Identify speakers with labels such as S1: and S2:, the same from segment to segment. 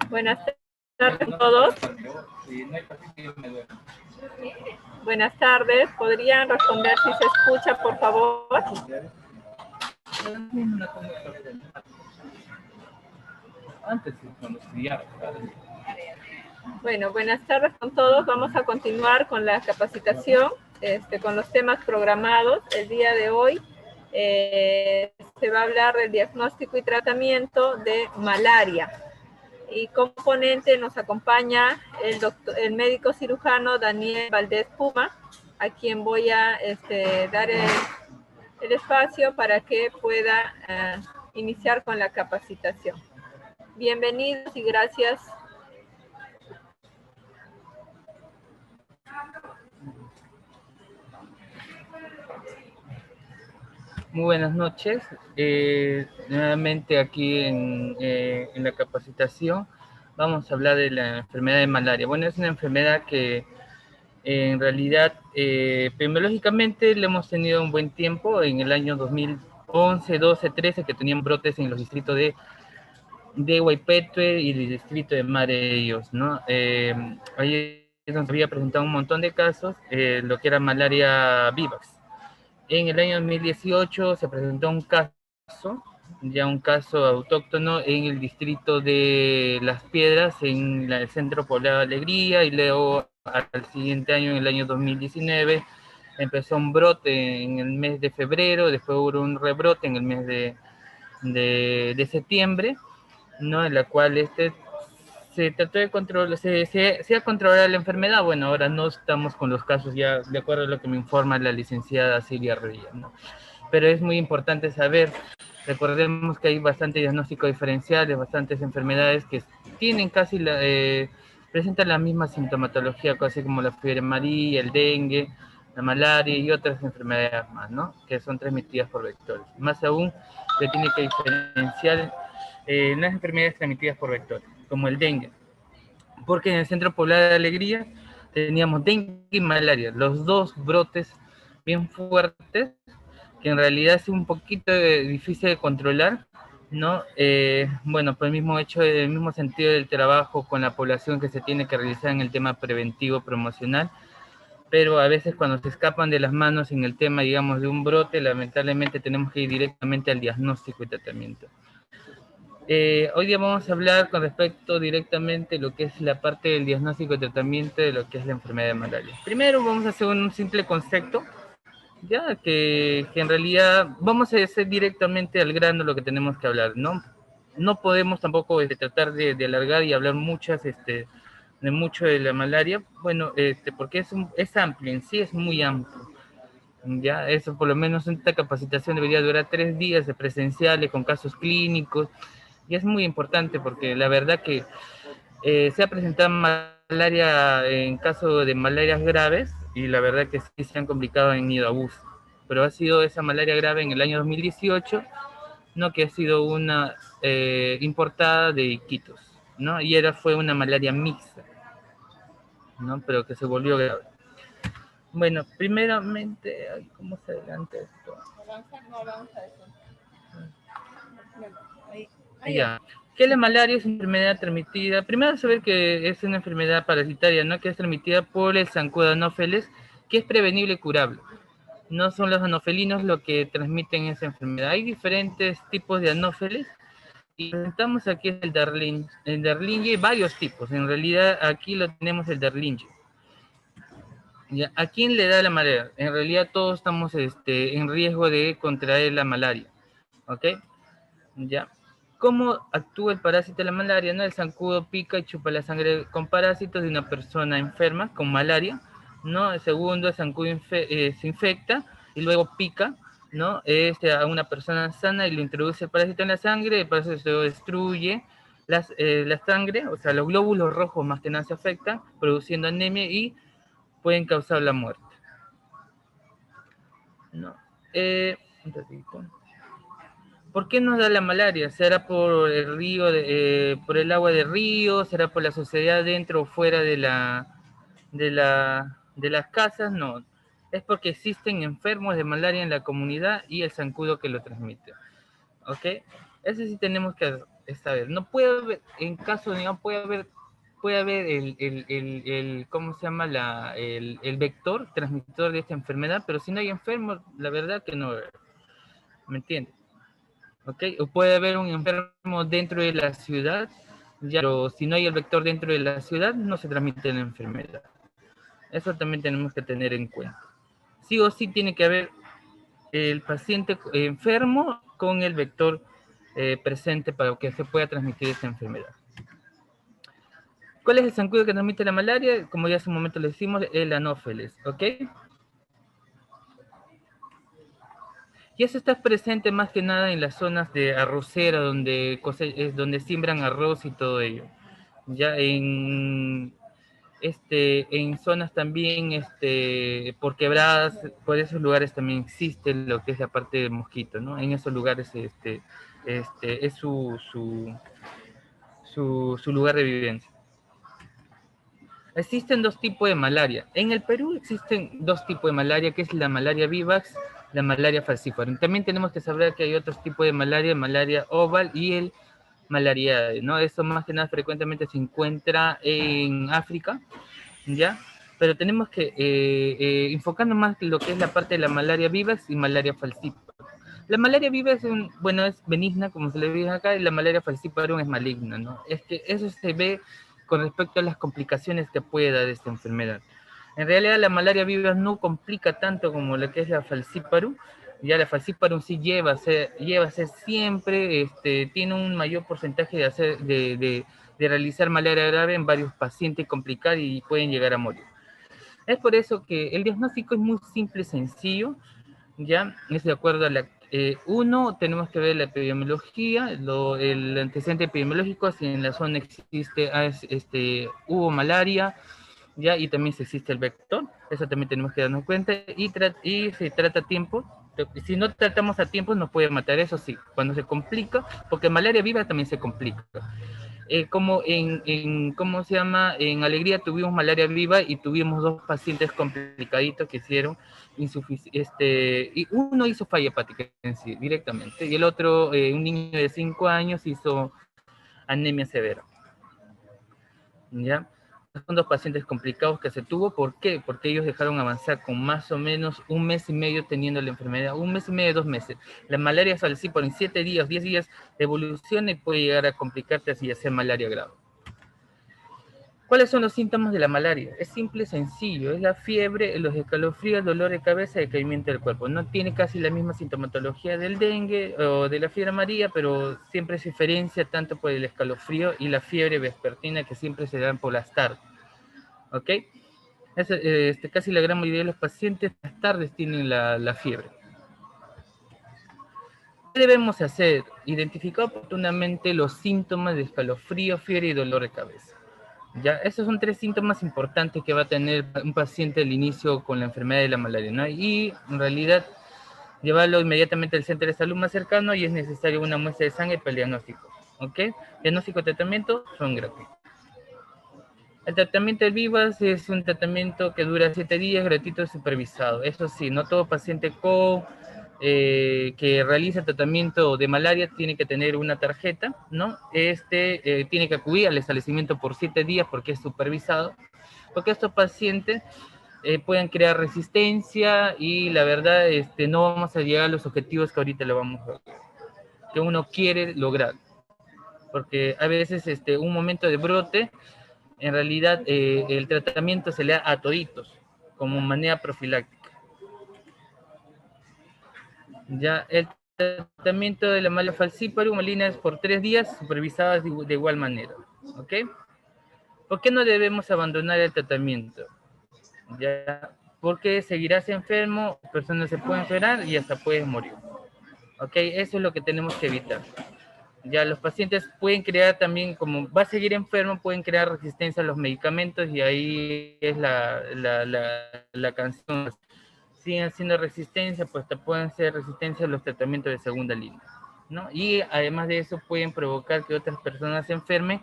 S1: Buenas tardes a todos. Buenas tardes. ¿Podrían responder si se escucha, por favor? Bueno, buenas tardes con todos. Vamos a continuar con la capacitación, con los temas programados. El día de hoy se va a hablar del diagnóstico y tratamiento de malaria. Y como ponente nos acompaña el médico cirujano Daniel Valdés Puma, a quien voy a dar el espacio para que pueda iniciar con la capacitación. Bienvenidos y gracias.
S2: Muy buenas noches. Nuevamente aquí en la capacitación vamos a hablar de la enfermedad de malaria. Bueno, es una enfermedad que en realidad epidemiológicamente le hemos tenido un buen tiempo. En el año 2011, 12, 13 que tenían brotes en los distritos de Huaypetue y el distrito de Madre de Dios, ¿no? Ahí nos había presentado un montón de casos, lo que era malaria vivax. En el año 2018 se presentó un caso autóctono en el distrito de Las Piedras, en el Centro Poblado Alegría, y luego al siguiente año, en el año 2019, empezó un brote en el mes de febrero, después hubo un rebrote en el mes de septiembre, ¿no? En la cual se trató de controlar, se ha controlado la enfermedad. Bueno, ahora no estamos con los casos ya, de acuerdo a lo que me informa la licenciada Silvia Rodríguez, ¿no? Pero es muy importante saber, recordemos que hay bastante diagnóstico diferenciales, bastantes enfermedades que tienen presentan la misma sintomatología, así como la fiebre amarilla, el dengue, la malaria y otras enfermedades más, ¿no? Que son transmitidas por vectores. Más aún, se tiene que diferenciar las enfermedades transmitidas por vectores, como el dengue, porque en el Centro Poblado de Alegría teníamos dengue y malaria, los dos brotes bien fuertes, que en realidad es un poquito difícil de controlar, ¿no? Bueno, por el mismo hecho, el mismo sentido del trabajo con la población que se tiene que realizar en el tema preventivo promocional, pero a veces cuando se escapan de las manos en el tema, digamos, de un brote, lamentablemente tenemos que ir directamente al diagnóstico y tratamiento. Hoy día vamos a hablar con respecto directamente a lo que es la parte del diagnóstico y tratamiento de lo que es la enfermedad de malaria. Primero vamos a hacer un simple concepto, ya que en realidad vamos a hacer directamente al grano lo que tenemos que hablar, ¿no? No podemos tampoco tratar de alargar y hablar de mucho de la malaria, bueno, porque es amplio, en sí es muy amplio. Ya, eso por lo menos esta capacitación debería durar 3 días de presenciales con casos clínicos, y es muy importante porque la verdad que se ha presentado malaria en caso de malarias graves, y la verdad que sí se han complicado en ido a bus, pero ha sido esa malaria grave en el año 2018, ¿no? Que ha sido una importada de Iquitos, ¿no? Y fue una malaria mixta, ¿no? Pero que se volvió grave. Bueno, primeramente, ¿cómo se adelanta esto?
S1: Avanza eso.
S2: Ya. ¿Qué es la malaria? Es una enfermedad transmitida. Primero saber que es una enfermedad parasitaria, ¿no? Que es transmitida por el zancudo anófeles, que es prevenible y curable. No son los anofelinos los que transmiten esa enfermedad. Hay diferentes tipos de anófeles y presentamos aquí el Derlinge, varios tipos. En realidad aquí lo tenemos el Derlinge. ¿Ya? ¿A quién le da la malaria? En realidad todos estamos en riesgo de contraer la malaria. ¿Ok? ¿Ya? ¿Cómo actúa el parásito de la malaria? ¿No? El zancudo pica y chupa la sangre con parásitos de una persona enferma con malaria, ¿no? El segundo, el zancudo se infecta y luego pica, ¿no? A una persona sana y le introduce el parásito en la sangre, el parásito se destruye la sangre, o sea, los glóbulos rojos más que nada se afectan, produciendo anemia y pueden causar la muerte, ¿no? Un ratito. ¿Por qué nos da la malaria? ¿Será por el río, por el agua de río? ¿Será por la suciedad dentro o fuera de las casas? No, es porque existen enfermos de malaria en la comunidad y el zancudo que lo transmite. ¿Ok? Eso sí tenemos que es saber. No puede haber, en caso, digamos, puede haber ¿cómo se llama? El vector transmisor de esta enfermedad, pero si no hay enfermo, la verdad que no, ¿me entiendes? ¿Ok? O puede haber un enfermo dentro de la ciudad, ya, pero si no hay el vector dentro de la ciudad, no se transmite la enfermedad. Eso también tenemos que tener en cuenta. Sí o sí tiene que haber el paciente enfermo con el vector presente para que se pueda transmitir esta enfermedad. ¿Cuál es el zancudo que transmite la malaria? Como ya hace un momento le decimos, el anófeles, ¿ok? Y eso está presente más que nada en las zonas de arrocera, donde siembran arroz y todo ello. Ya en zonas también, por quebradas, por esos lugares también existe lo que es la parte de mosquito, ¿no? En esos lugares es su lugar de vivencia. Existen dos tipos de malaria. En el Perú existen dos tipos de malaria, que es la malaria vivax, la malaria falciparum. También tenemos que saber que hay otros tipos de malaria oval y el malariade, ¿no? Eso más que nada frecuentemente se encuentra en África, ¿ya? Pero tenemos que enfocarnos más en lo que es la parte de la malaria vivax y malaria falciparum. La malaria vivax es benigna, como se le dice acá, y la malaria falciparum es maligna, ¿no? Es que eso se ve con respecto a las complicaciones que puede dar esta enfermedad. En realidad la malaria vivax no complica tanto como lo que es la falciparum. Ya la falciparum sí lleva a ser siempre, tiene un mayor porcentaje de realizar malaria grave en varios pacientes, complicar y pueden llegar a morir. Es por eso que el diagnóstico es muy simple y sencillo, ya es de acuerdo a uno, tenemos que ver la epidemiología, el antecedente epidemiológico, si en la zona hubo malaria, ya, y también si existe el vector, eso también tenemos que darnos cuenta, y se trata a tiempo. Si no tratamos a tiempo nos puede matar, eso sí, cuando se complica, porque malaria viva también se complica. Como ¿cómo se llama? En Alegría tuvimos malaria viva y tuvimos dos pacientes complicaditos que hicieron y uno hizo falla hepática en sí, directamente, y el otro, un niño de 5 años, hizo anemia severa. ¿Ya? Son dos pacientes complicados que se tuvo. ¿Por qué? Porque ellos dejaron avanzar con más o menos 1 mes y medio teniendo la enfermedad, 1 mes y medio, 2 meses. La malaria falciparum en 7 días, 10 días evoluciona y puede llegar a complicarte así y hacer malaria grave. ¿Cuáles son los síntomas de la malaria? Es simple y sencillo, es la fiebre, los escalofríos, dolor de cabeza y decaimiento del cuerpo. No tiene casi la misma sintomatología del dengue o de la fiebre amarilla, pero siempre se diferencia tanto por el escalofrío y la fiebre vespertina que siempre se dan por las tardes. ¿Ok? Casi la gran mayoría de los pacientes las tardes tienen la fiebre. ¿Qué debemos hacer? Identificar oportunamente los síntomas de escalofrío, fiebre y dolor de cabeza. Ya, esos son 3 síntomas importantes que va a tener un paciente al inicio con la enfermedad de la malaria, ¿no? Y en realidad llevarlo inmediatamente al centro de salud más cercano y es necesario una muestra de sangre para el diagnóstico, ¿ok? Diagnóstico y tratamiento son gratuitos. El tratamiento del VIVAS es un tratamiento que dura 7 días, gratuito y supervisado. Eso sí, no todo paciente que realiza tratamiento de malaria tiene que tener una tarjeta, ¿no? Tiene que acudir al establecimiento por 7 días porque es supervisado, porque estos pacientes pueden crear resistencia y la verdad no vamos a llegar a los objetivos que ahorita que uno quiere lograr. Porque a veces un momento de brote, en realidad el tratamiento se le da a toditos, como manera profiláctica. Ya el tratamiento de la malaria falciparum es por 3 días, supervisadas de igual manera. ¿Ok? ¿Por qué no debemos abandonar el tratamiento? Ya, porque seguirás enfermo, personas se pueden enfermar y hasta puedes morir. ¿Ok? Eso es lo que tenemos que evitar. Ya los pacientes pueden crear también, como va a seguir enfermo, pueden crear resistencia a los medicamentos y ahí es la canción. Siguen haciendo resistencia, pues te pueden ser resistencia a los tratamientos de segunda línea, ¿no? Y además de eso pueden provocar que otras personas se enfermen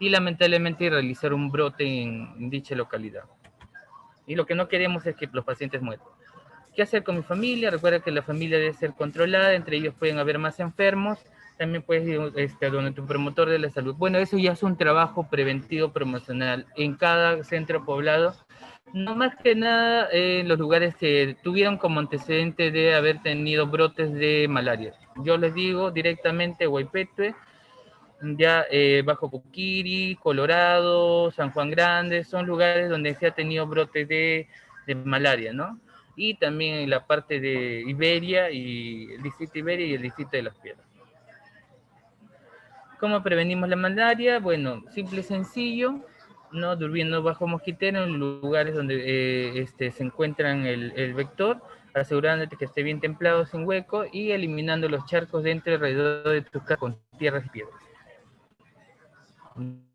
S2: y lamentablemente realizar un brote en dicha localidad. Y lo que no queremos es que los pacientes mueran. ¿Qué hacer con mi familia? Recuerda que la familia debe ser controlada, entre ellos pueden haber más enfermos, también puedes ir a donde tu promotor de la salud. Bueno, eso ya es un trabajo preventivo promocional en cada centro poblado, no más que nada en los lugares que tuvieron como antecedente de haber tenido brotes de malaria. Yo les digo directamente Huaypetue, ya Bajo Puquiri, Colorado, San Juan Grande, son lugares donde se ha tenido brotes de malaria, ¿no? Y también en la parte de Iberia, y el distrito Iberia y el distrito de Las Piedras. ¿Cómo prevenimos la malaria? Bueno, simple y sencillo, ¿no? Durmiendo bajo mosquitero en lugares donde se encuentran el vector, asegurándote que esté bien templado, sin hueco, y eliminando los charcos dentro y alrededor de tu casa con tierras y piedras.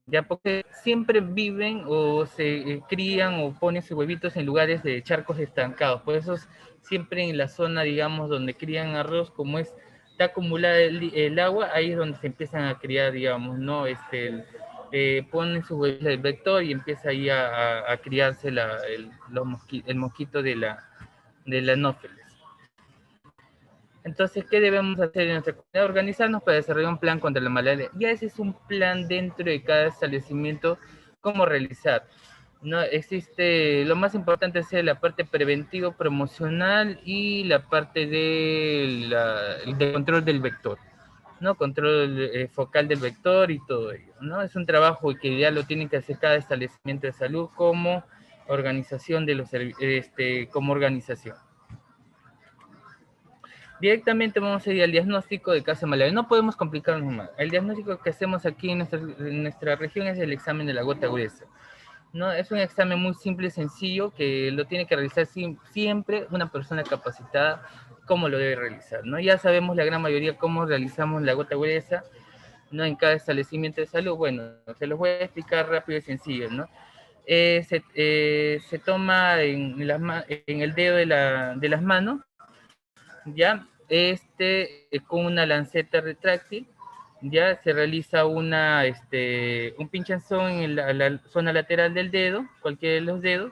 S2: Ya, porque siempre viven o se crían o ponen sus huevitos en lugares de charcos estancados. Por eso siempre en la zona, digamos, donde crían arroz, como está acumulada el agua, ahí es donde se empiezan a criar, digamos, ¿no? Ponen sus huevitos del vector y empieza ahí a criarse el mosquito de la anófeles. Entonces, ¿qué debemos hacer en nuestra comunidad? Organizarnos para desarrollar un plan contra la malaria. Ya ese es un plan dentro de cada establecimiento, cómo realizar. No existe, lo más importante es la parte preventivo promocional y la parte de control del vector, ¿no? Control focal del vector y todo ello, ¿no? Es un trabajo que ya lo tiene que hacer cada establecimiento de salud como organización de los como organización. Directamente vamos a ir al diagnóstico de caso de malaria. No podemos complicarnos más. El diagnóstico que hacemos aquí en nuestra región es el examen de la gota gruesa. ¿No? Es un examen muy simple y sencillo que lo tiene que realizar siempre una persona capacitada, cómo lo debe realizar, ¿no? Ya sabemos la gran mayoría cómo realizamos la gota gruesa, ¿no? En cada establecimiento de salud. Bueno, se los voy a explicar rápido y sencillo, ¿no? Se toma en el dedo de las manos, ya, con una lanceta retráctil, ya se realiza un pinchazón en la zona lateral del dedo, cualquiera de los dedos,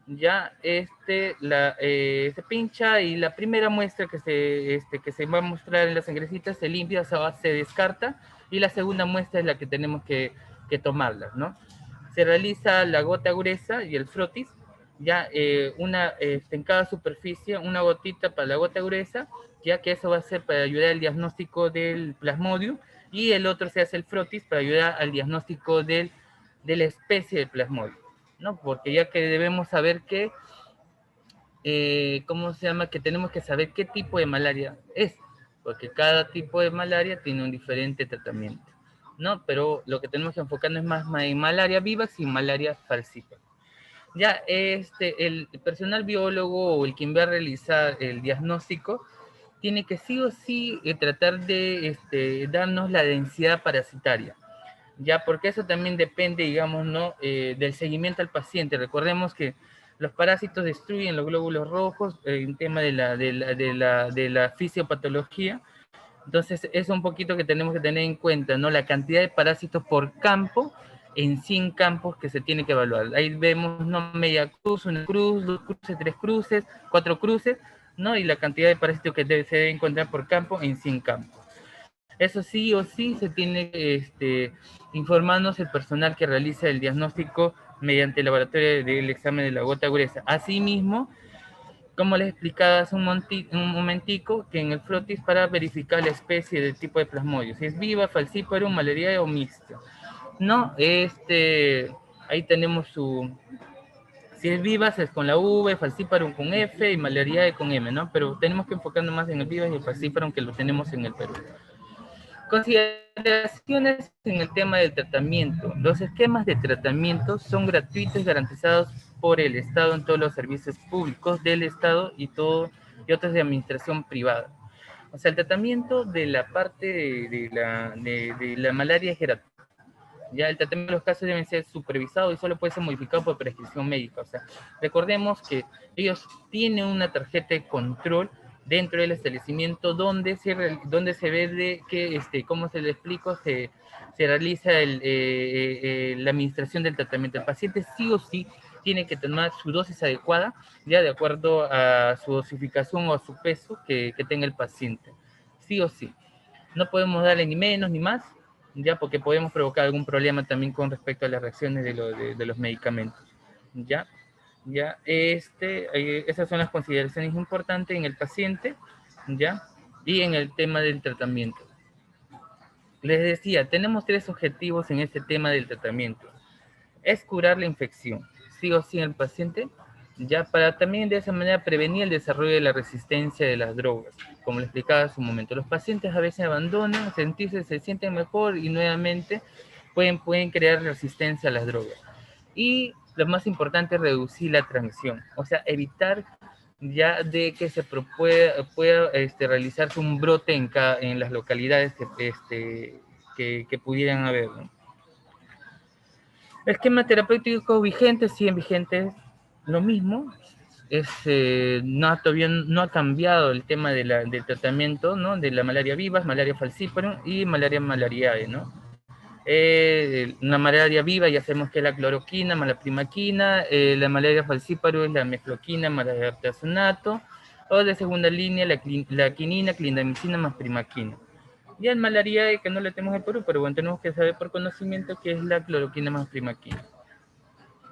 S2: ya, se pincha y la primera muestra que se va a mostrar en la sangrecita se limpia, se descarta, y la segunda muestra es la que tenemos que tomarla, ¿no? Se realiza la gota gruesa y el frotis, ya en cada superficie, una gotita para la gota gruesa, ya que eso va a ser para ayudar al diagnóstico del plasmodium, y el otro se hace el frotis para ayudar al diagnóstico de la especie de plasmodium, ¿no? Porque ya que debemos saber que, ¿cómo se llama? Que tenemos que saber qué tipo de malaria es, porque cada tipo de malaria tiene un diferente tratamiento, ¿no? Pero lo que tenemos que enfocarnos es más en malaria vivax y malaria falciparum. Ya el personal biólogo o el quien va a realizar el diagnóstico tiene que sí o sí tratar de darnos la densidad parasitaria, ya, porque eso también depende, digamos, ¿no? Del seguimiento al paciente. Recordemos que los parásitos destruyen los glóbulos rojos en tema de la fisiopatología. Entonces, es un poquito que tenemos que tener en cuenta, ¿no? La cantidad de parásitos por campo en 100 campos que se tiene que evaluar. Ahí vemos, ¿no? Media cruz, una cruz, 2 cruces, 3 cruces, 4 cruces, ¿no? Y la cantidad de parásitos que se debe encontrar por campo en 100 campos. Eso sí o sí se tiene informarnos el personal que realiza el diagnóstico mediante el laboratorio del examen de la gota gruesa. Asimismo, como les explicaba hace un momentico, que en el frotis para verificar la especie del tipo de plasmodium, si es viva, falciparum, malariae o mixta. No, ahí tenemos si es viva es con la V, falciparum con F y malariae con M, ¿no? Pero tenemos que enfocarnos más en el viva y el falciparum, que lo tenemos en el Perú. Consideraciones en el tema del tratamiento. Los esquemas de tratamiento son gratuitos y garantizados por el Estado en todos los servicios públicos del Estado y otros de administración privada. O sea, el tratamiento de la parte de la malaria es gratuito. Ya el tratamiento de los casos deben ser supervisados y solo puede ser modificado por prescripción médica. O sea, recordemos que ellos tienen una tarjeta de control dentro del establecimiento donde se ve de que, ¿cómo se le explico? Se realiza la administración del tratamiento. El paciente sí o sí tiene que tomar su dosis adecuada, ya de acuerdo a su dosificación o a su peso que tenga el paciente. Sí o sí. No podemos darle ni menos ni más, ya, porque podemos provocar algún problema también con respecto a las reacciones de los medicamentos, ya. Esas son las consideraciones importantes en el paciente, ya, y en el tema del tratamiento. Les decía, tenemos 3 objetivos en este tema del tratamiento. Es curar la infección, sí o sí en el paciente, ya, para también de esa manera prevenir el desarrollo de la resistencia de las drogas. Como le explicaba hace un momento, los pacientes a veces abandonan, se sienten mejor y nuevamente pueden crear resistencia a las drogas. Y lo más importante es reducir la transmisión, o sea, evitar ya de que pueda realizarse un brote en las localidades que pudieran haber, ¿no? El esquema terapéutico vigente, siguen vigentes lo mismo, todavía no ha cambiado el tema del tratamiento, ¿no? De la malaria viva, malaria falciparum y malaria malariae, ¿no? La malaria viva ya sabemos que es la cloroquina, malaprimaquina, la malaria falciparum es la mefloquina, malaria-artesonato, o de segunda línea la quinina, clindamicina más primaquina. Y el malaria que no le tenemos en Perú, pero bueno, tenemos que saber por conocimiento que es la cloroquina más primaquina.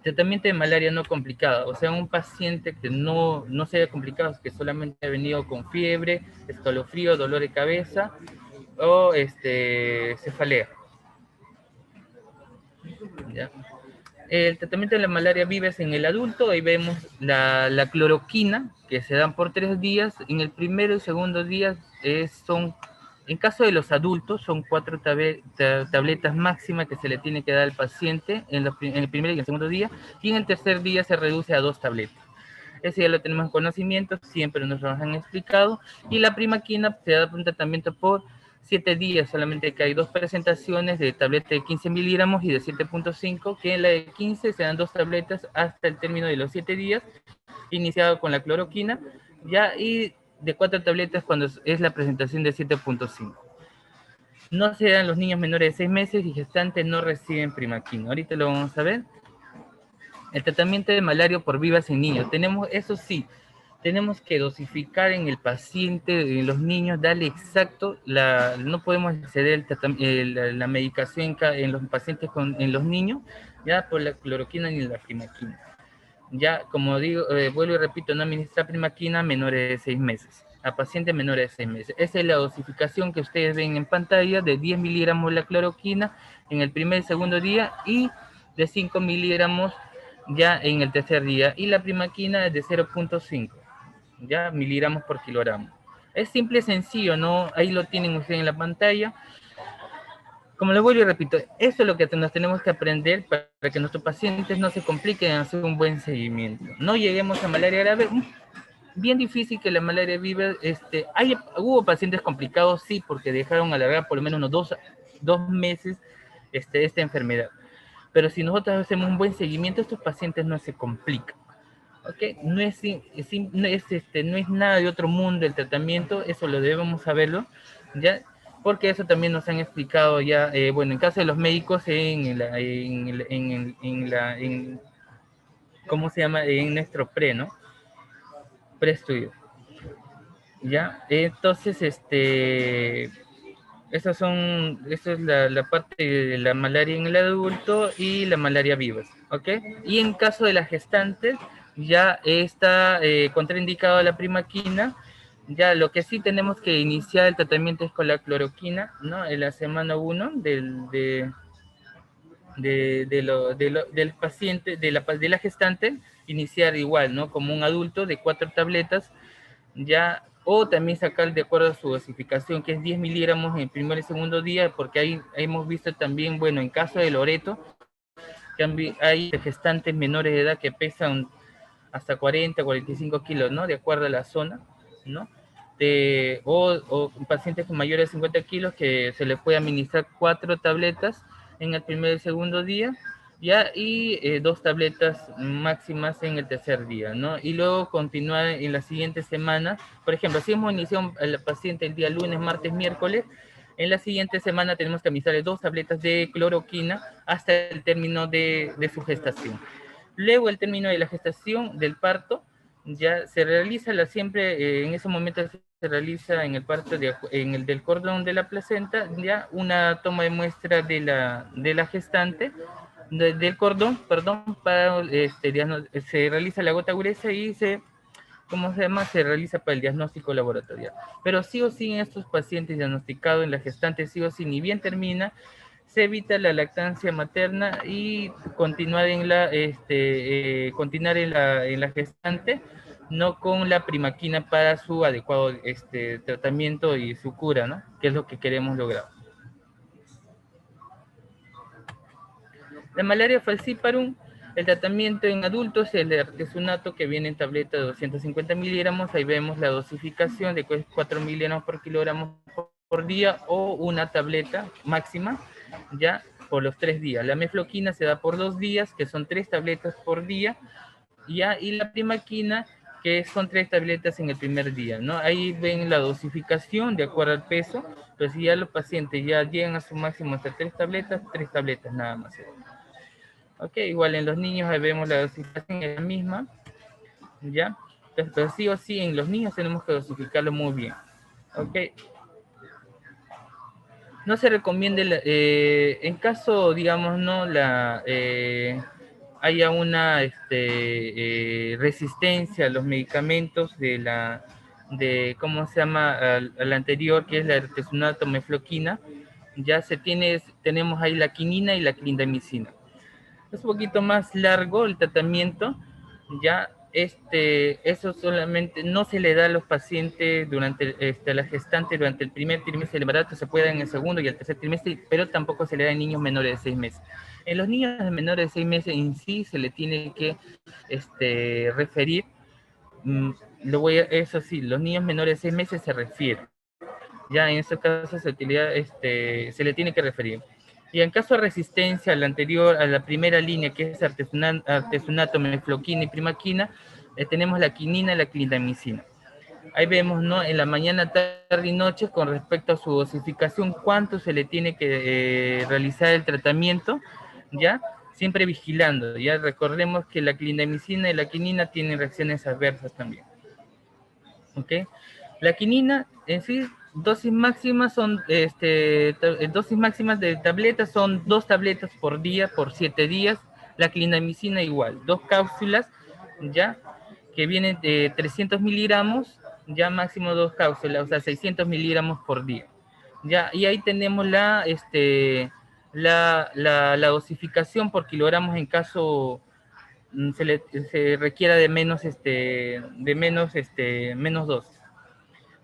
S2: Tratamiento de malaria no complicado, o sea, un paciente que no sea complicado, que solamente ha venido con fiebre, escalofrío, dolor de cabeza o cefalea. ¿Ya? El tratamiento de la malaria viva es en el adulto, ahí vemos la cloroquina, que se dan por 3 días, en el primero y segundo día en caso de los adultos, son 4 tabletas máximas que se le tiene que dar al paciente en el primer y el segundo día, y en el tercer día se reduce a 2 tabletas. Ese ya lo tenemos en conocimiento, siempre nos lo han explicado, y la primaquina se da un tratamiento por 7 días, solamente que hay 2 presentaciones de tableta de 15 miligramos y de 7.5, que en la de 15 se dan 2 tabletas hasta el término de los 7 días, iniciado con la cloroquina, ya, y de 4 tabletas cuando es la presentación de 7.5. No se dan los niños menores de 6 meses y gestantes no reciben primaquina. Ahorita lo vamos a ver. El tratamiento de malaria por vivas en niños. Eso sí, tenemos que dosificar en el paciente, en los niños, darle exacto, no podemos exceder la medicación en los pacientes, en los niños, ya por la cloroquina ni la primaquina. Ya, como digo, vuelvo y repito, no administrar primaquina a menores de 6 meses, a pacientes menores de 6 meses. Esa es la dosificación que ustedes ven en pantalla, de 10 miligramos la cloroquina en el primer y segundo día, y de 5 miligramos ya en el tercer día, y la primaquina es de 0.5 ya miligramos por kilogramo. Es simple y sencillo, ¿no? Ahí lo tienen ustedes en la pantalla. Como les vuelvo y repito, eso es lo que nos tenemos que aprender para que nuestros pacientes no se compliquen en hacer un buen seguimiento. No lleguemos a malaria grave. Bien difícil que la malaria viva, hubo pacientes complicados, sí, porque dejaron alargar por lo menos unos 2 meses esta enfermedad. Pero si nosotros hacemos un buen seguimiento, estos pacientes no se complican. ¿Okay? No es nada de otro mundo el tratamiento, eso lo debemos saberlo, ¿ya? Porque eso también nos han explicado ya, bueno, en caso de los médicos, ¿cómo se llama? En nuestro ¿no? Preestudio, ¿ya? Entonces, esa es la parte de la malaria en el adulto y la malaria vivas, ¿ok? Y en caso de las gestantes, ya está contraindicado la primaquina. Ya lo que sí tenemos que iniciar el tratamiento es con la cloroquina, ¿no? En la semana 1 del paciente, de la gestante, iniciar igual, ¿no? Como un adulto de 4 tabletas, ya, o también sacar de acuerdo a su dosificación, que es 10 miligramos en el primer y segundo día, porque ahí hemos visto también, bueno, en caso de Loreto, que hay gestantes menores de edad que pesan hasta 40, 45 kilos, ¿no? De acuerdo a la zona, ¿no? O pacientes con mayores de 50 kilos que se les puede administrar 4 tabletas en el primer y segundo día, ya, y 2 tabletas máximas en el tercer día, ¿no? Y luego continuar en la siguiente semana. Por ejemplo, si hemos iniciado al paciente el día lunes, martes, miércoles, en la siguiente semana tenemos que administrarle 2 tabletas de cloroquina hasta el término de su gestación. Luego el término de la gestación, del parto, ya se realiza siempre, en ese momento se se realiza en el parto en el del cordón de la placenta, ya una toma de muestra de la gestante, del cordón, perdón, para, se realiza la gota gruesa y ¿cómo se llama? Se realiza para el diagnóstico laboratorial. Pero sí o sí en estos pacientes diagnosticados en la gestante, sí o sí, ni bien termina, se evita la lactancia materna y continuar en la gestante, no con la primaquina para su adecuado tratamiento y su cura, ¿no? Que es lo que queremos lograr. La malaria falciparum, el tratamiento en adultos, el artesunato que viene en tableta de 250 miligramos, ahí vemos la dosificación de 4 miligramos por kilogramo por día o una tableta máxima, ya por los 3 días. La mefloquina se da por 2 días, que son 3 tabletas por día, ya, y la primaquina, que son 3 tabletas en el primer día, ¿no? Ahí ven la dosificación de acuerdo al peso, pero si ya los pacientes ya llegan a su máximo hasta 3 tabletas nada más. Ok, igual en los niños ahí vemos la dosificación es la misma, ¿ya? Entonces, pero sí o sí en los niños tenemos que dosificarlo muy bien, ¿ok? No se recomienda, en caso, digamos, no haya una resistencia a los medicamentos ¿cómo se llama? Al anterior, que es la artesunato mefloquina, ya tenemos ahí la quinina y la clindamicina. Es un poquito más largo el tratamiento, ya eso solamente no se le da a los pacientes durante la gestante, durante el primer trimestre del embarazo, se puede dar en el segundo y el tercer trimestre, pero tampoco se le da en niños menores de 6 meses. En los niños menores de 6 meses en sí se le tiene que referir, eso sí, los niños menores de 6 meses se refieren. Ya en este caso se le tiene que referir. Y en caso de resistencia a la primera línea, que es artesunato, mefloquina y primaquina, tenemos la quinina y la clindamicina. Ahí vemos, ¿no? En la mañana, tarde y noche, con respecto a su dosificación, cuánto se le tiene que realizar el tratamiento, ¿ya? Siempre vigilando, ya recordemos que la clindamicina y la quinina tienen reacciones adversas también. ¿Ok? La quinina, en sí, dosis máximas dosis máximas de tabletas son 2 tabletas por día por 7 días. La clindamicina igual, 2 cápsulas, ya, que vienen de 300 miligramos, ya máximo 2 cápsulas, o sea, 600 miligramos por día. Ya, y ahí tenemos la dosificación por kilogramos en caso se requiera de menos dosis.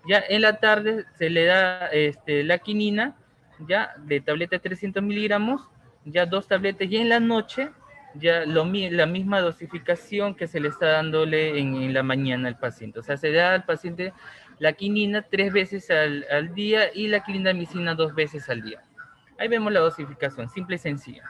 S2: Ya en la tarde se le da la quinina, ya de tableta de 300 miligramos, ya 2 tabletas, y en la noche ya la misma dosificación que se le está dándole en la mañana al paciente. O sea, se da al paciente la quinina 3 veces al día y la clindamicina 2 veces al día. Ahí vemos la dosificación, simple y sencilla.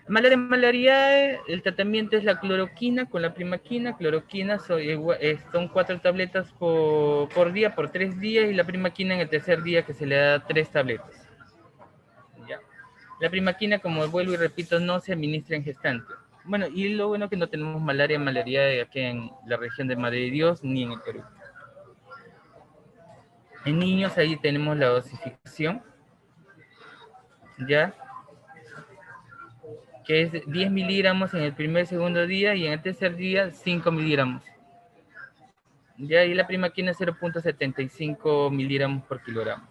S2: Malaria, el tratamiento es la cloroquina con la primaquina. Cloroquina son 4 tabletas por día, por 3 días, y la primaquina en el tercer día, que se le da 3 tabletas. ¿Ya? La primaquina, como vuelvo y repito, no se administra en gestante. Bueno, y lo bueno es que no tenemos malaria aquí en la región de Madre de Dios, ni en el Perú. En niños ahí tenemos la dosificación, ¿ya? Que es 10 miligramos en el primer y segundo día, y en el tercer día 5 miligramos. Ya, y la primaquina 0.75 miligramos por kilogramo.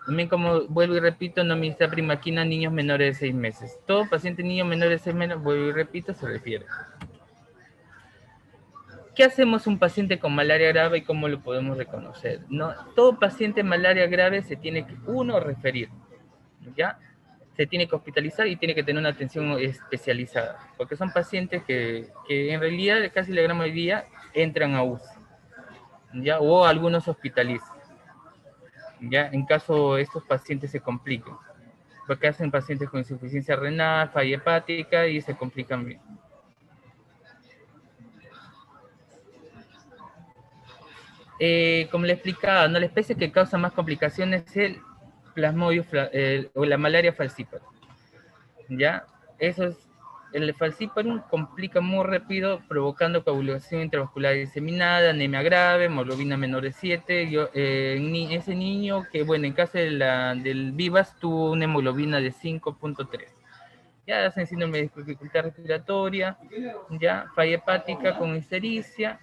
S2: También, como vuelvo y repito, no administra primaquina a niños menores de 6 meses. Todo paciente niño menor de 6 meses, vuelvo y repito, se refiere. ¿Qué hacemos un paciente con malaria grave y cómo lo podemos reconocer? No, todo paciente malaria grave se tiene que, referir, ¿ya? Se tiene que hospitalizar y tiene que tener una atención especializada, porque son pacientes que en realidad casi la gran mayoría entran a UCI, ¿ya? O algunos hospitalizan, ¿ya? En caso estos pacientes se compliquen, porque hacen pacientes con insuficiencia renal, falla hepática y se complican bien. Como le explicaba, ¿no? La especie que causa más complicaciones es el plasmodio o la malaria falciparum, ¿ya? Eso es el falciparum complica muy rápido, provocando coagulación intravascular diseminada, anemia grave, hemoglobina menor de 7. Ese niño que, bueno, en caso del Vivas tuvo una hemoglobina de 5.3. Ya hacen síndrome de dificultad respiratoria, ya falla hepática con ictericia,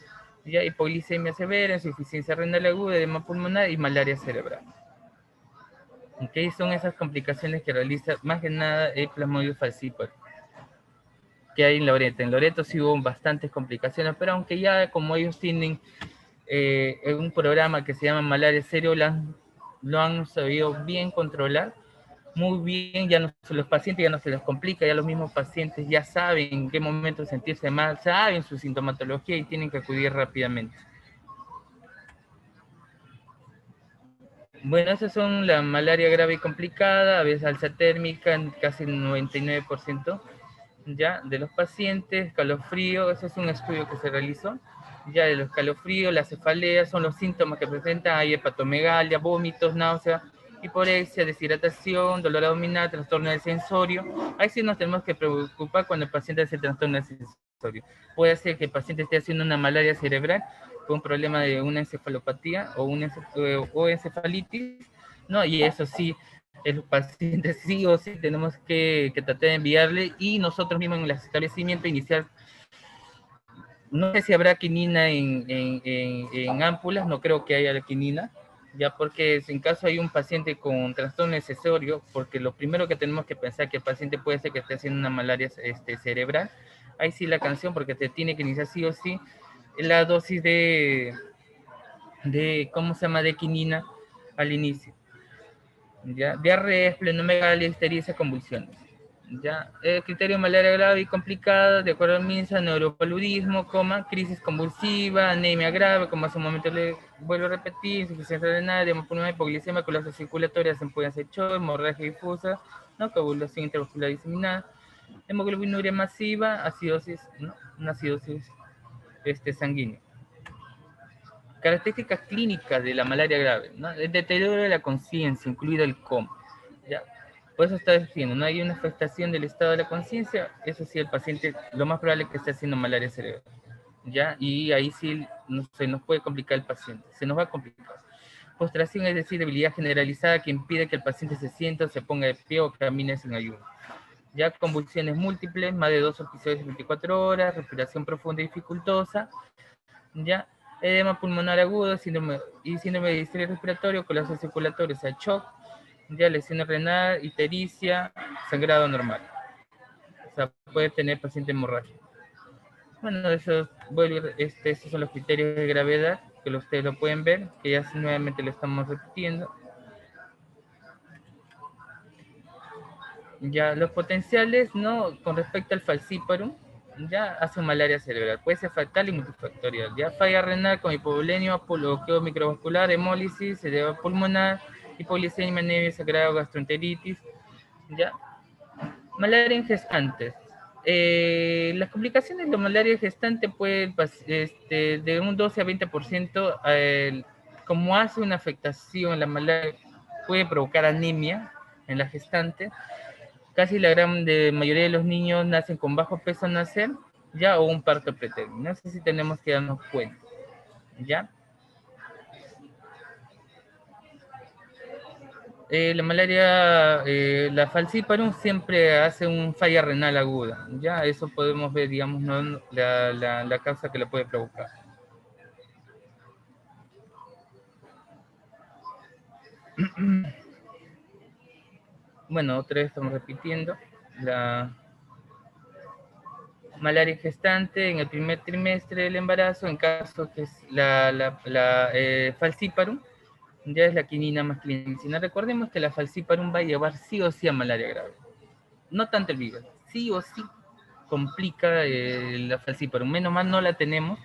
S2: ya hipoglicemia severa, insuficiencia renal aguda, edema pulmonar y malaria cerebral. ¿Okay? Son esas complicaciones que realiza más que nada el plasmodium falciparum que hay en Loreto. En Loreto sí hubo bastantes complicaciones, pero aunque ya como ellos tienen un programa que se llama Malaria Cero, lo han sabido bien controlar, muy bien, ya no, los pacientes ya no se les complica, ya los mismos pacientes ya saben en qué momento sentirse mal, saben su sintomatología y tienen que acudir rápidamente. Bueno, esas son la malaria grave y complicada, a veces alza térmica en casi el 99%. Ya de los pacientes, escalofrío, ese es un estudio que se realizó, ya de los escalofríos, la cefalea, son los síntomas que presentan, hay hepatomegalia, vómitos, náusea, hiporexia, deshidratación, dolor abdominal, trastorno del sensorio. Ahí sí nos tenemos que preocupar cuando el paciente hace trastorno del sensorio. Puede ser que el paciente esté haciendo una malaria cerebral con un problema de una encefalopatía o encefalitis, ¿no? Y eso sí, el paciente sí o sí tenemos que tratar de enviarle, y nosotros mismos en el establecimiento iniciar, no sé si habrá quinina en ámpulas, no creo que haya quinina, ya porque en caso hay un paciente con trastorno accesorio, porque lo primero que tenemos que pensar que el paciente puede ser que esté haciendo una malaria cerebral, ahí sí la canción, porque te tiene que iniciar sí o sí la dosis ¿cómo se llama?, de quinina al inicio. ¿Ya? Diarrea, esplenomegalia, ictericia, convulsiones. ¿Ya? Criterio de malaria grave y complicada, de acuerdo al MINSA, neuropaludismo, crisis convulsiva, anemia grave, como hace un momento le vuelvo a repetir, insuficiencia renal, edema pulmonar, hipoglicemia, colapso circulatoria, ampollas de Cho, hemorragia difusa, ¿no? Coagulación intravascular diseminada, hemoglobinuria masiva, acidosis, ¿no? Una acidosis sanguínea. Características clínicas de la malaria grave, ¿no? El deterioro de la conciencia, incluido el coma, ¿ya? Por eso está diciendo, no hay una afectación del estado de la conciencia, eso sí, el paciente, lo más probable es que esté haciendo malaria cerebral, ¿ya? Y ahí sí se nos puede complicar el paciente, se nos va a complicar. Postración, es decir, debilidad generalizada que impide que el paciente se sienta, se ponga de pie o camine sin ayuda. Ya convulsiones múltiples, más de 2 episodios en 24 horas, respiración profunda y dificultosa, ya, edema pulmonar agudo, síndrome de distrés respiratorio, colapso circulatorio, o sea, shock, ya lesión renal, ictericia, sangrado normal. O sea, puede tener paciente hemorragia. Bueno, esos son los criterios de gravedad, que ustedes lo pueden ver, que ya nuevamente lo estamos repitiendo. Ya, los potenciales, ¿no? Con respecto al falciparum, ya hace malaria cerebral, puede ser fatal y multifactorial, ya falla renal con hipovolemia, bloqueo microvascular, hemólisis, edema pulmonar, hipoglicemia, anemia, sangrado, gastroenteritis, ya. Malaria en gestantes. Las complicaciones de la malaria gestante pueden de un 12 a 20%, como hace una afectación, la malaria puede provocar anemia en la gestante. Casi la gran mayoría de los niños nacen con bajo peso al nacer, ya, o un parto pretérmino. No sé si tenemos que darnos cuenta, ¿ya? La malaria, la falciparum siempre hace un falla renal aguda, ya, eso podemos ver, digamos, ¿no? la causa que la puede provocar. Bueno, otra vez estamos repitiendo, la malaria gestante en el primer trimestre del embarazo, en caso que es la falciparum, ya es la quinina más clinicina. Recordemos que la falciparum va a llevar sí o sí a malaria grave. No tanto el virus, sí o sí complica la falciparum. Menos mal no la tenemos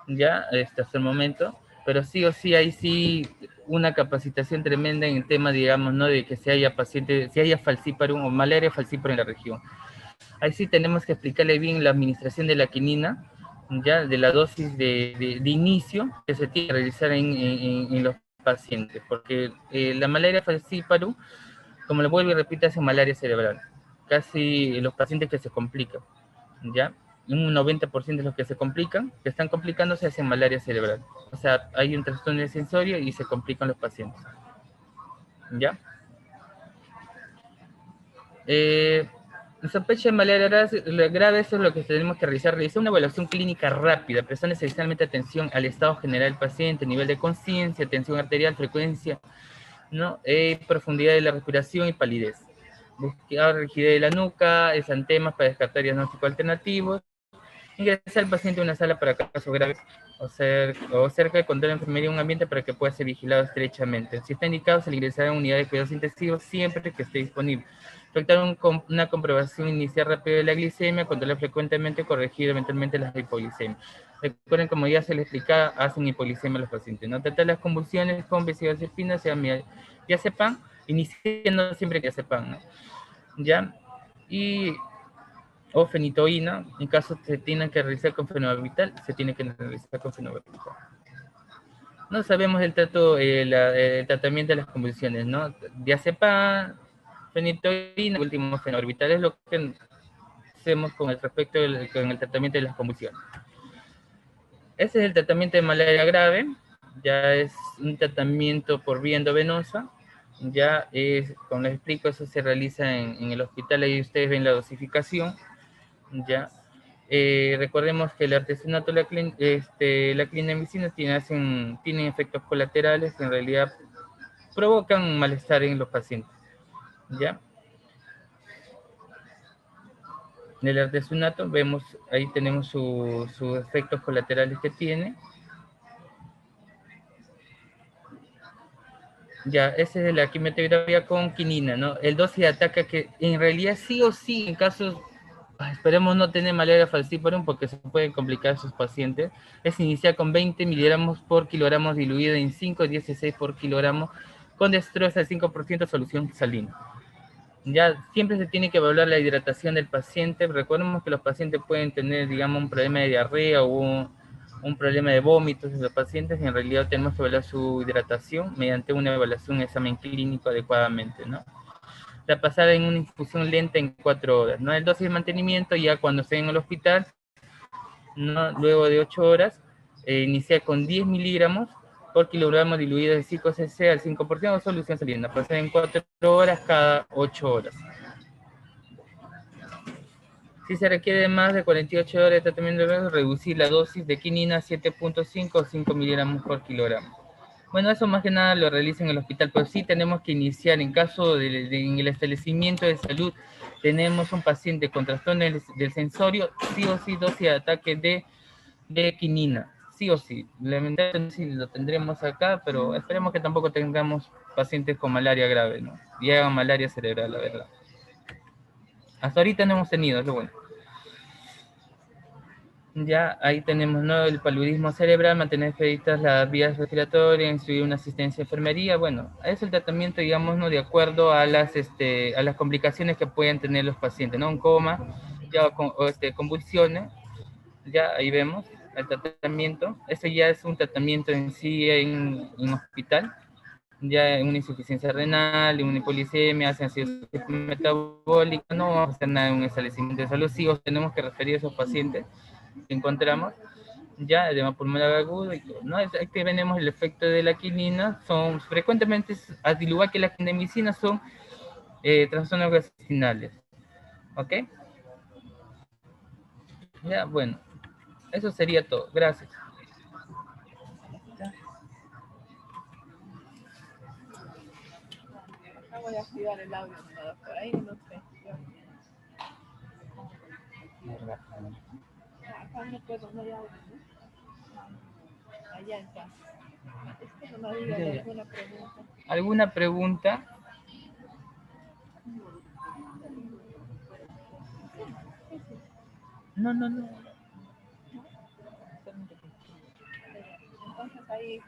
S2: ya hasta el momento, pero sí o sí hay sí una capacitación tremenda en el tema, digamos, ¿no? De que si haya pacientes, si haya falciparum o malaria falciparum en la región. Ahí sí tenemos que explicarle bien la administración de la quinina, ya de la dosis de inicio que se tiene que realizar en los pacientes, porque la malaria falciparum, como lo vuelvo y repito, es malaria cerebral. casi los pacientes que se complican, ¿ya? Un 90% de los que se complican, que están complicándose, hacen malaria cerebral. O sea, hay un trastorno de sensorio y se complican los pacientes, ¿ya? La sospecha de malaria grave, eso es lo que tenemos que realizar. Realizar una evaluación clínica rápida, prestando esencialmente atención al estado general del paciente, nivel de conciencia, tensión arterial, frecuencia, ¿no? Profundidad de la respiración y palidez. Buscar rigidez de la nuca, exantemas para descartar diagnósticos alternativos. Ingresar al paciente a una sala para casos graves o cerca de control de enfermería, un ambiente para que pueda ser vigilado estrechamente. Si está indicado, se le ingresará en unidad de cuidados intensivos siempre que esté disponible. Efectuar una comprobación inicial rápida de la glicemia, controlar frecuentemente, corregir eventualmente las hipoglicemias. Recuerden, como ya se les explicaba, hacen hipoglicemia a los pacientes. No tratar las convulsiones con benzodiazepina, sea diazepam, iniciando siempre que diazepam, ¿no? ¿Ya? Y o fenitoína, en caso se tiene que realizar con fenobarbital, se tiene que realizar con fenobarbital. No sabemos el tratamiento de las convulsiones, ¿no? Diazepam, fenitoína, último fenobarbital, es lo que hacemos con el respecto con el tratamiento de las convulsiones. Ese es el tratamiento de malaria grave, ya es un tratamiento por vía endovenosa, ya es, como les explico, eso se realiza en el hospital, ahí ustedes ven la dosificación, ya. Recordemos que el artesanato, la clindamicina tienen efectos colaterales que en realidad provocan malestar en los pacientes, ¿ya? En el artesanato vemos, ahí tenemos sus efectos colaterales que tiene. Ya, esa es la quimioterapia con quinina, ¿no? El dosis de ataque que en realidad sí o sí, en casos, esperemos no tener malaria falciparum porque se pueden complicar sus pacientes, es iniciar con 20 miligramos por kilogramo diluido en 5, 16 por kilogramo, con dextrosa al 5% solución salina. Ya siempre se tiene que evaluar la hidratación del paciente. Recordemos que los pacientes pueden tener, digamos, un problema de diarrea o un problema de vómitos en los pacientes. En realidad tenemos que evaluar su hidratación mediante una evaluación, un examen clínico adecuadamente, ¿no? La pasada en una infusión lenta en 4 horas, ¿no? El dosis de mantenimiento ya cuando esté en el hospital, ¿no? Luego de 8 horas, inicia con 10 miligramos por kilogramo diluido de 5 cc al 5% de solución salina. Pasar en 4 horas cada 8 horas. Si se requiere más de 48 horas de tratamiento, reducir la dosis de quinina a 7.5 o 5 miligramos por kilogramo. Bueno, eso más que nada lo realiza en el hospital, pero sí tenemos que iniciar, en caso en el establecimiento de salud, tenemos un paciente con trastorno del sensorio, sí o sí dosis de ataque de quinina, sí o sí. Lamentablemente sí lo tendremos acá, pero esperemos que tampoco tengamos pacientes con malaria grave, ¿no? Y hagan malaria cerebral, la verdad. Hasta ahorita no hemos tenido, es lo bueno. Ya ahí tenemos, ¿no? El paludismo cerebral, mantener expeditas las vías respiratorias, instruir una asistencia de enfermería. Bueno, es el tratamiento, digamos, ¿no? De acuerdo a las complicaciones que pueden tener los pacientes, ¿no? Un coma, ya convulsiones, ya ahí vemos el tratamiento. Eso ya es un tratamiento en sí en hospital, ya en una insuficiencia renal, en una hipoglicemia, acidosis metabólica, no vamos a hacer nada en un establecimiento de salud, sí os tenemos que referir a esos pacientes que encontramos, ya edema pulmonar agudo y todo, ¿no? Aquí tenemos el efecto de la quinina, son frecuentemente, al igual que la clindamicina, son trastornos gastrointestinales, ¿ok? Ya, bueno, eso sería todo, gracias.
S1: Acá voy a activar el audio, por ahí no sé. Acá no puedo, no hay audio, ¿no? Allá está. Es que no me diga alguna pregunta.
S2: ¿Alguna pregunta? No, no, no.
S1: Entonces ahí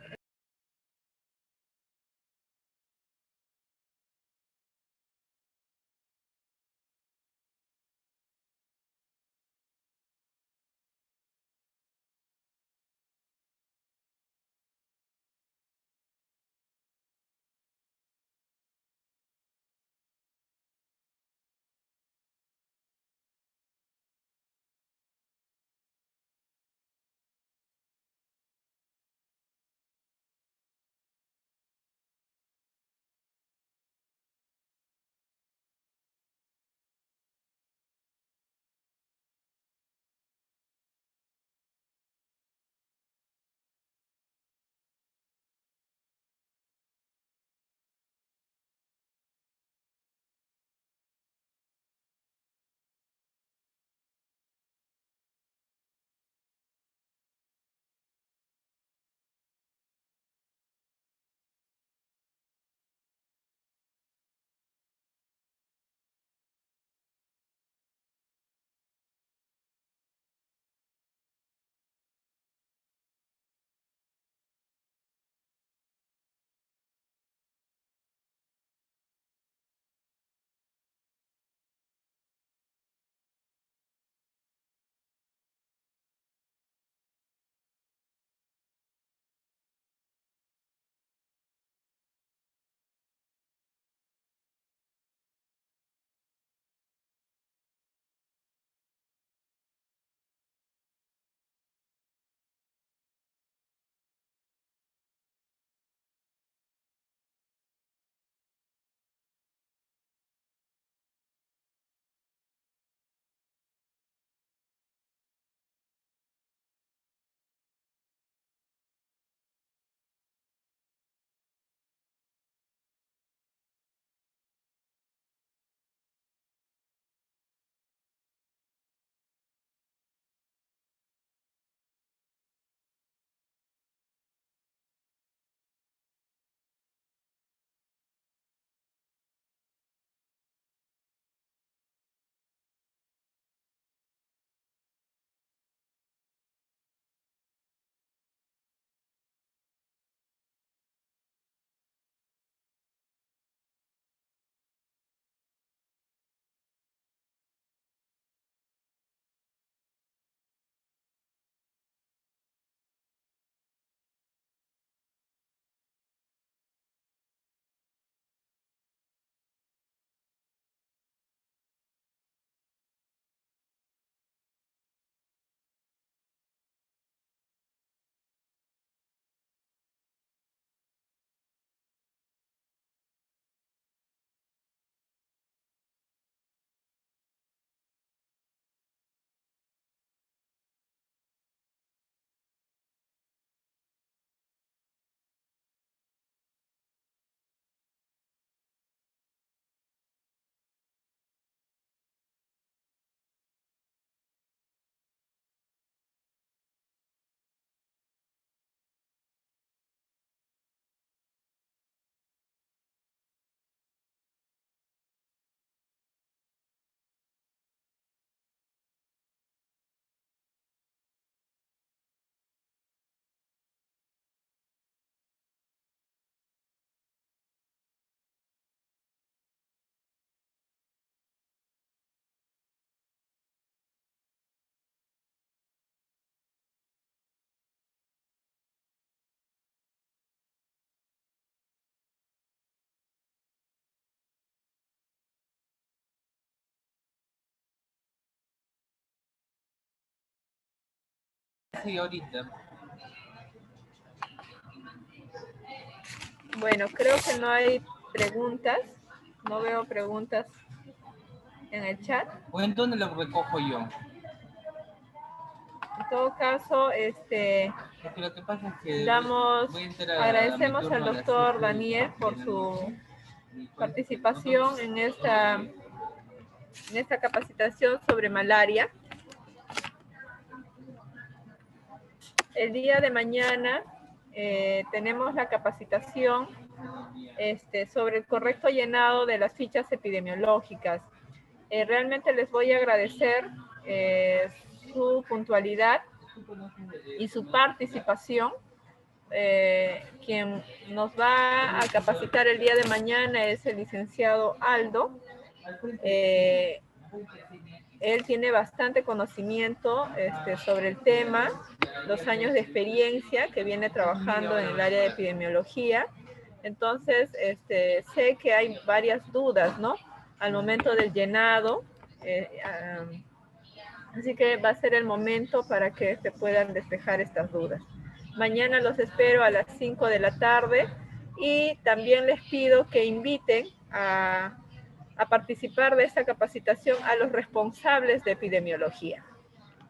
S2: Sí, ahorita.
S1: Bueno, creo que no hay preguntas. No veo preguntas en el chat.
S2: ¿O en dónde lo recojo yo?
S1: En todo caso,
S2: Porque lo que pasa es que voy a entrar a mi
S1: agradecemos
S2: turno
S1: al
S2: a las
S1: doctor
S2: 7
S1: Daniel por
S2: de la
S1: su
S2: noche.
S1: participación en esta capacitación sobre malaria. El día de mañana tenemos la capacitación sobre el correcto llenado de las fichas epidemiológicas. Realmente les voy a agradecer su puntualidad y su participación. Quien nos va a capacitar el día de mañana es el licenciado Aldo. Él tiene bastante conocimiento sobre el tema, los años de experiencia que viene trabajando en el área de epidemiología. Entonces, sé que hay varias dudas, ¿no? Al momento del llenado. Así que va a ser el momento para que se puedan despejar estas dudas. Mañana los espero a las 5 de la tarde y también les pido que inviten a participar de esta capacitación a los responsables de epidemiología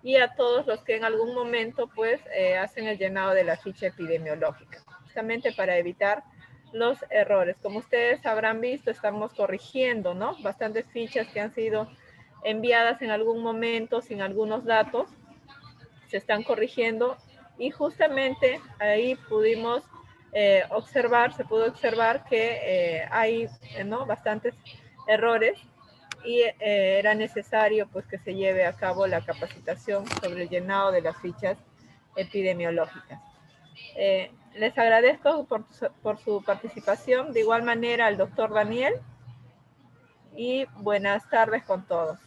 S1: y a todos los que en algún momento pues hacen el llenado de la ficha epidemiológica, justamente para evitar los errores. Como ustedes habrán visto, estamos corrigiendo, ¿no? Bastantes fichas que han sido enviadas en algún momento sin algunos datos, se están corrigiendo y justamente ahí pudimos se pudo observar que hay ¿no? bastantes errores y era necesario pues que se lleve a cabo la capacitación sobre el llenado de las fichas epidemiológicas. Les agradezco por su participación, de igual manera al doctor Daniel, y buenas tardes con todos.